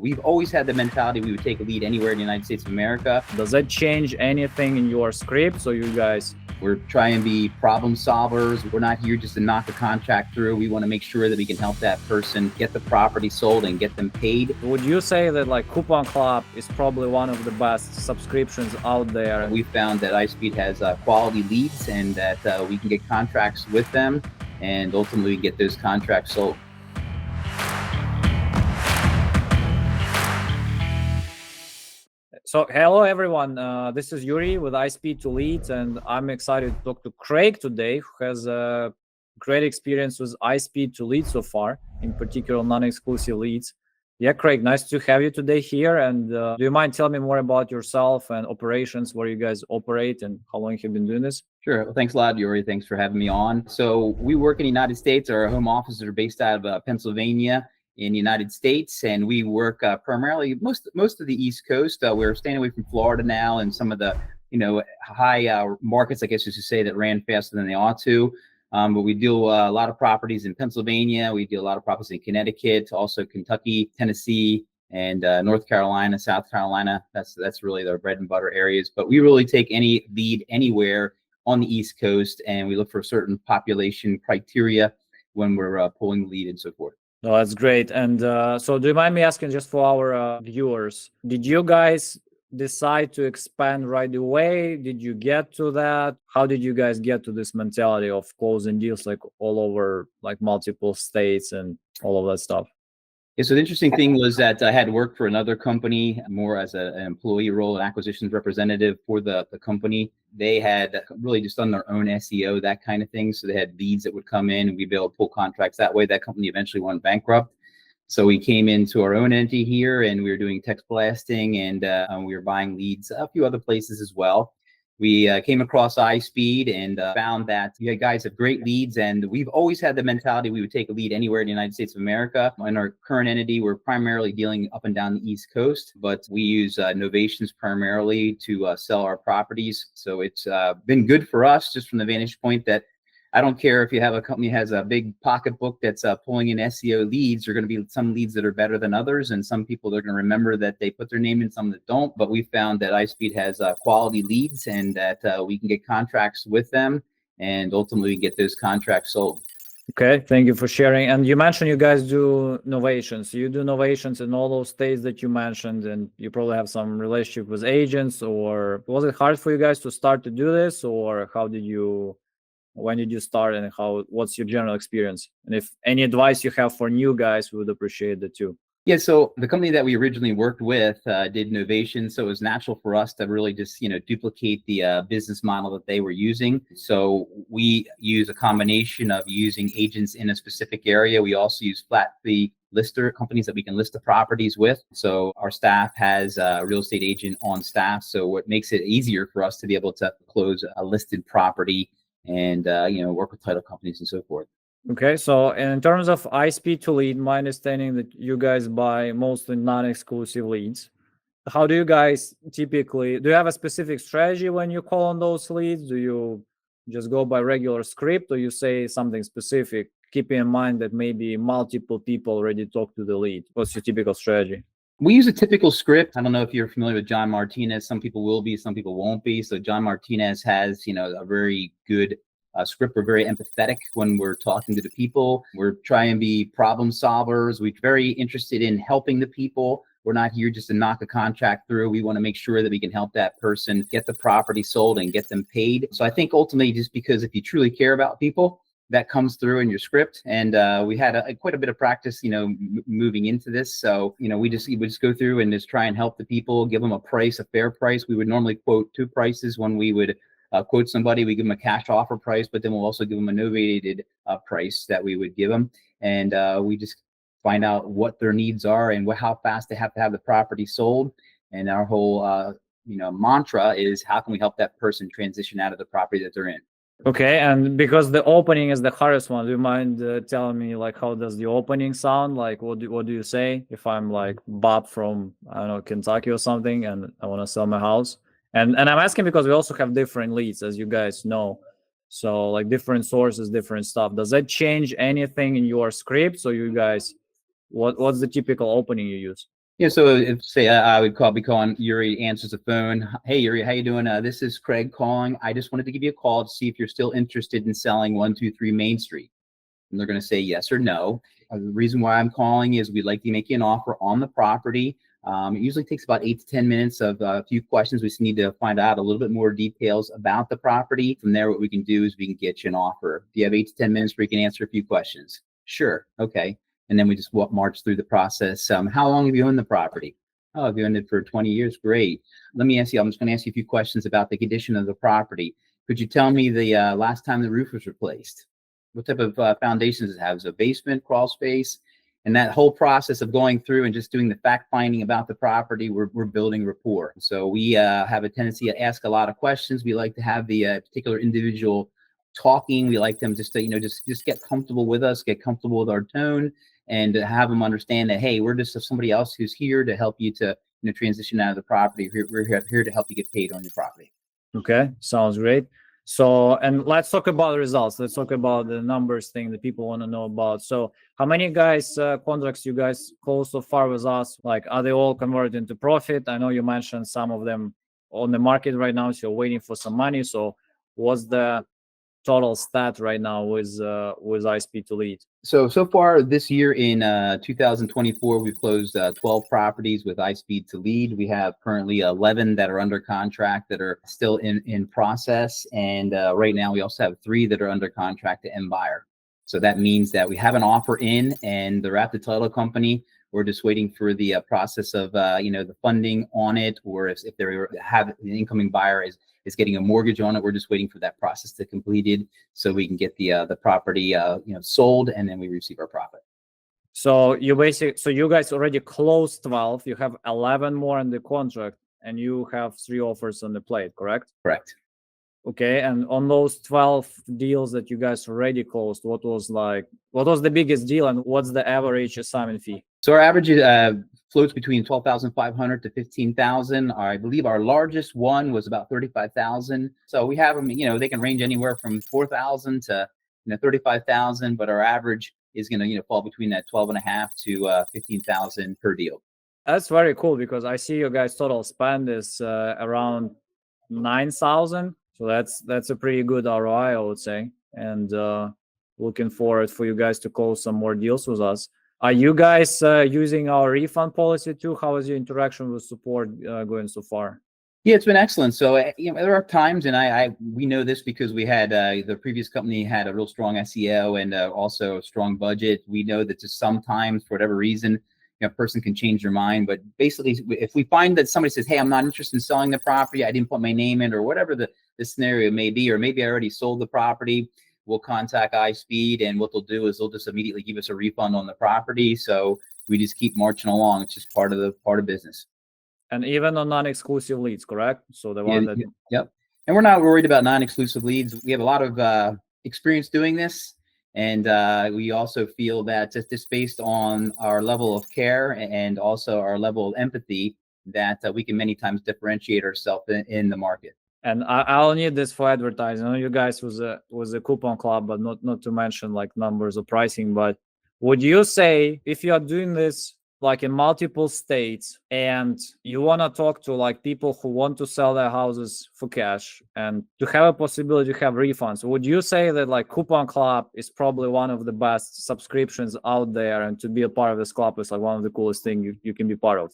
We've always had the mentality we would take a lead anywhere in the United States of America. Does that change anything in your script? So you guys... We're trying to be problem solvers. We're not here just to knock a contract through. We want to make sure that we can help that person get the property sold and get them paid. Would you say that like Coupon Club is probably one of the best subscriptions out there? We found that iSpeed has quality leads and that we can get contracts with them and ultimately get those contracts sold. So hello everyone, this is Yuri with iSpeedToLead, and I'm excited to talk to Craig today, who has a great experience with iSpeedToLead so far, in particular non-exclusive leads. Yeah, Craig, nice to have you today here. And do you mind telling me more about yourself and operations, where you guys operate and how long you've been doing this? Sure. Well, thanks a lot, Yuri. Thanks for having me on. So we work in the United States. Our home offices are based out of Pennsylvania in the United States, and we work primarily most of the East Coast. We're staying away from Florida now and some of the high markets, I guess you should say, that ran faster than they ought to. But we do a lot of properties in Pennsylvania. We do a lot of properties in Connecticut, also Kentucky, Tennessee, and North Carolina, South Carolina. That's really their bread and butter areas. But we really take any lead anywhere on the East Coast, and we look for certain population criteria when we're pulling the lead and so forth. Oh, that's great. And so do you mind me asking, just for our viewers, did you guys decide to expand right away? Did you get to that? How did you guys get to this mentality of closing deals like all over, like multiple states and all of that stuff? Yeah, so the interesting thing was that I had worked for another company more as an employee role, an acquisitions representative for the company. They had really just done their own SEO, that kind of thing. So they had leads that would come in and we'd be able to pull contracts that way. That company eventually went bankrupt. So we came into our own entity here and we were doing text blasting and we were buying leads a few other places as well. We came across iSpeed and found that you guys have great leads, and we've always had the mentality we would take a lead anywhere in the United States of America. In our current entity, we're primarily dealing up and down the East Coast, but we use Novations primarily to sell our properties. So it's been good for us just from the vantage point that I don't care if you have a company that has a big pocketbook that's pulling in SEO leads. There are going to be some leads that are better than others, and some people are going to remember that they put their name in, some that don't. But we found that iSpeed has quality leads and that we can get contracts with them and ultimately get those contracts sold. Okay, thank you for sharing. And you mentioned you guys do novations. You do novations in all those states that you mentioned, and you probably have some relationship with agents. Or was it hard for you guys to start to do this, or when did you start, and what's your general experience? And if any advice you have for new guys, we would appreciate that too. Yeah, so the company that we originally worked with did Novation, so it was natural for us to really just duplicate the business model that they were using. So we use a combination of using agents in a specific area. We also use flat fee lister companies that we can list the properties with. So our staff has a real estate agent on staff, so what makes it easier for us to be able to close a listed property and work with title companies and so forth. Okay, so in terms of iSpeedToLead, my understanding that you guys buy mostly non-exclusive leads. How do you guys typically, do you have a specific strategy when you call on those leads? Do you just go by regular script, or you say something specific, keeping in mind that maybe multiple people already talk to the lead? What's your typical strategy? We use a typical script. I don't know if you're familiar with John Martinez. Some people will be, some people won't be. So John Martinez has, a very good script. We're very empathetic when we're talking to the people. We're trying to be problem solvers. We're very interested in helping the people. We're not here just to knock a contract through. We want to make sure that we can help that person get the property sold and get them paid. So I think ultimately, just because if you truly care about people, that comes through in your script. And we had quite a bit of practice, moving into this. So, we just go through and just try and help the people, give them a price, a fair price. We would normally quote two prices. When we would quote somebody, we give them a cash offer price, but then we'll also give them a novated price that we would give them. And we just find out what their needs are and how fast they have to have the property sold. And our whole, mantra is, how can we help that person transition out of the property that they're in? Okay, and because the opening is the hardest one, do you mind telling me, like, how does the opening sound? Like, what do you say if I'm like Bob from, I don't know, Kentucky or something, and I want to sell my house? And I'm asking because we also have different leads, as you guys know. So like different sources, different stuff. Does that change anything in your script? So you guys, what's the typical opening you use? Yeah, so if say I would be calling Yuri, answers the phone. Hey Yuri, how you doing? This is Craig calling. I just wanted to give you a call to see if you're still interested in selling 123 Main Street. And they're going to say yes or no. The reason why I'm calling is we'd like to make you an offer on the property. It usually takes about 8 to 10 minutes of a few questions. We just need to find out a little bit more details about the property. From there, what we can do is we can get you an offer. Do you have 8 to 10 minutes where you can answer a few questions? Sure. Okay. And then we just march through the process. How long have you owned the property? Oh, I've owned it for 20 years. Great. Let me ask you, I'm just going to ask you a few questions about the condition of the property. Could you tell me the last time the roof was replaced? What type of foundations it has? A basement, crawl space? And that whole process of going through and just doing the fact finding about the property, we're building rapport. So we have a tendency to ask a lot of questions. We like to have the particular individual talking. We like them just to, just get comfortable with us, get comfortable with our tone, and to have them understand that, hey, we're just somebody else who's here to help you to transition out of the property. We're here to help you get paid on your property. Okay, sounds great. So, and let's talk about results. Let's talk about the numbers thing that people want to know about. So, how many contracts you guys closed so far with us? Like, are they all converted into profit? I know you mentioned some of them on the market right now, so you're waiting for some money. So, what's the total stat right now with iSpeedToLead? So far this year in 2024, we've closed 12 properties with iSpeedToLead. We have currently 11 that are under contract that are still in process. And right now we also have 3 that are under contract to end buyer. So that means that we have an offer in and they're at the title company. We're just waiting for the process of, the funding on it, or if they have an incoming buyer is getting a mortgage on it. We're just waiting for that process to completed so we can get the property, sold, and then we receive our profit. So you guys already closed 12. You have 11 more in the contract, and you have 3 offers on the plate, correct? Correct. Okay, and on those 12 deals that you guys already closed, what was the biggest deal, and what's the average assignment fee? So our average floats between 12,500 to 15,000. I believe our largest one was about 35,000. So we have them, they can range anywhere from 4,000 to 35,000, but our average is going to fall between that 12.5 to 15,000 per deal. That's very cool because I see your guys' total spend is around 9,000. So that's a pretty good ROI, I would say. And looking forward for you guys to close some more deals with us. Are you guys using our refund policy too? How is your interaction with support going so far? Yeah, it's been excellent. So there are times, and we know this because we had the previous company had a real strong SEO and also a strong budget. We know that just sometimes, for whatever reason, a person can change their mind. But basically, if we find that somebody says, "Hey, I'm not interested in selling the property. I didn't put my name in," or whatever the scenario may be, or maybe I already sold the property, we'll contact iSpeed, and what they'll do is they'll just immediately give us a refund on the property. So we just keep marching along. It's just part of business. And even on non-exclusive leads, correct? So the one that yep. And we're not worried about non-exclusive leads. We have a lot of experience doing this, and we also feel that just based on our level of care and also our level of empathy, that we can many times differentiate ourselves in the market. And I'll need this for advertising. I know you guys was a coupon club, but not to mention like numbers or pricing. But would you say if you are doing this like in multiple states and you want to talk to like people who want to sell their houses for cash and to have a possibility to have refunds, would you say that like coupon club is probably one of the best subscriptions out there, and to be a part of this club is like one of the coolest things you can be part of?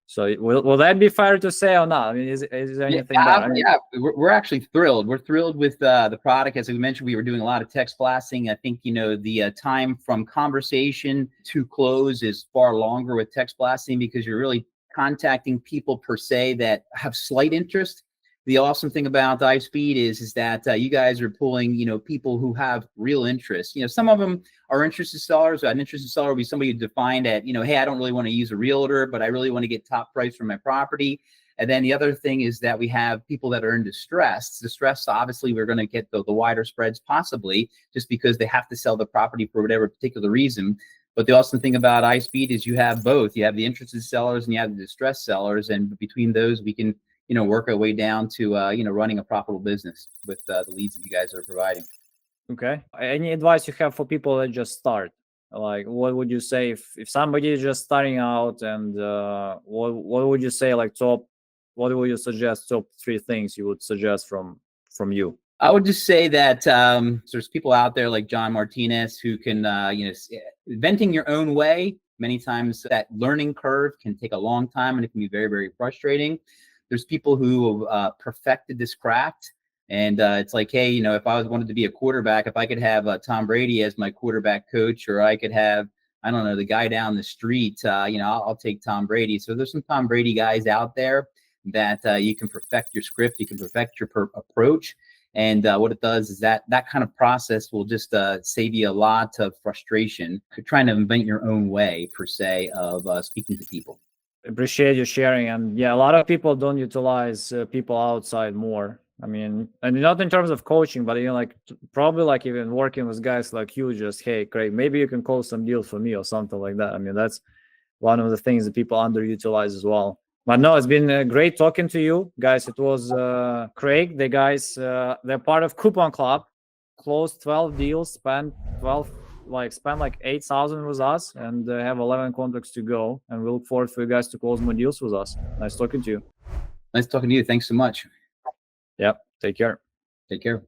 So will that be fair to say or not? I mean, is there anything better? Yeah, we're actually thrilled. We're thrilled with the product. As we mentioned, we were doing a lot of text blasting. I think, the time from conversation to close is far longer with text blasting because you're really contacting people per se that have slight interest. The awesome thing about iSpeed is that you guys are pulling, people who have real interest. Some of them are interested sellers. An interested seller would be somebody who defined that, hey, I don't really want to use a realtor, but I really want to get top price for my property. And then the other thing is that we have people that are in distress. Distress, obviously, we're going to get the wider spreads possibly just because they have to sell the property for whatever particular reason. But the awesome thing about iSpeed is you have both. You have the interested sellers and you have the distressed sellers. And between those, we can work our way down to, running a profitable business with the leads that you guys are providing. Okay. Any advice you have for people that just start? Like, what would you say if somebody is just starting out, and what would you say, like, what would you suggest, top 3 things you would suggest from you? I would just say that there's people out there like John Martinez who can, venting your own way. Many times that learning curve can take a long time and it can be very, very frustrating. There's people who have perfected this craft. And it's like, hey, if I wanted to be a quarterback, if I could have Tom Brady as my quarterback coach, or I could have, I don't know, the guy down the street, I'll take Tom Brady. So there's some Tom Brady guys out there that you can perfect your script, you can perfect your approach. And what it does is that kind of process will just save you a lot of frustration trying to invent your own way, per se, of speaking to people. Appreciate you sharing. And yeah, a lot of people don't utilize people outside more. I mean, and not in terms of coaching, but like probably like even working with guys like you, just, hey, Craig, maybe you can close some deals for me or something like that. I mean, that's one of the things that people underutilize as well. But no, it's been great talking to you guys. It was Craig. The guys, they're part of Coupon Club, closed 12 deals, spent like 8,000 with us, and have 11 contracts to go. And we look forward for you guys to close more deals with us. Nice talking to you. Nice talking to you. Thanks so much. Yep. Take care. Take care.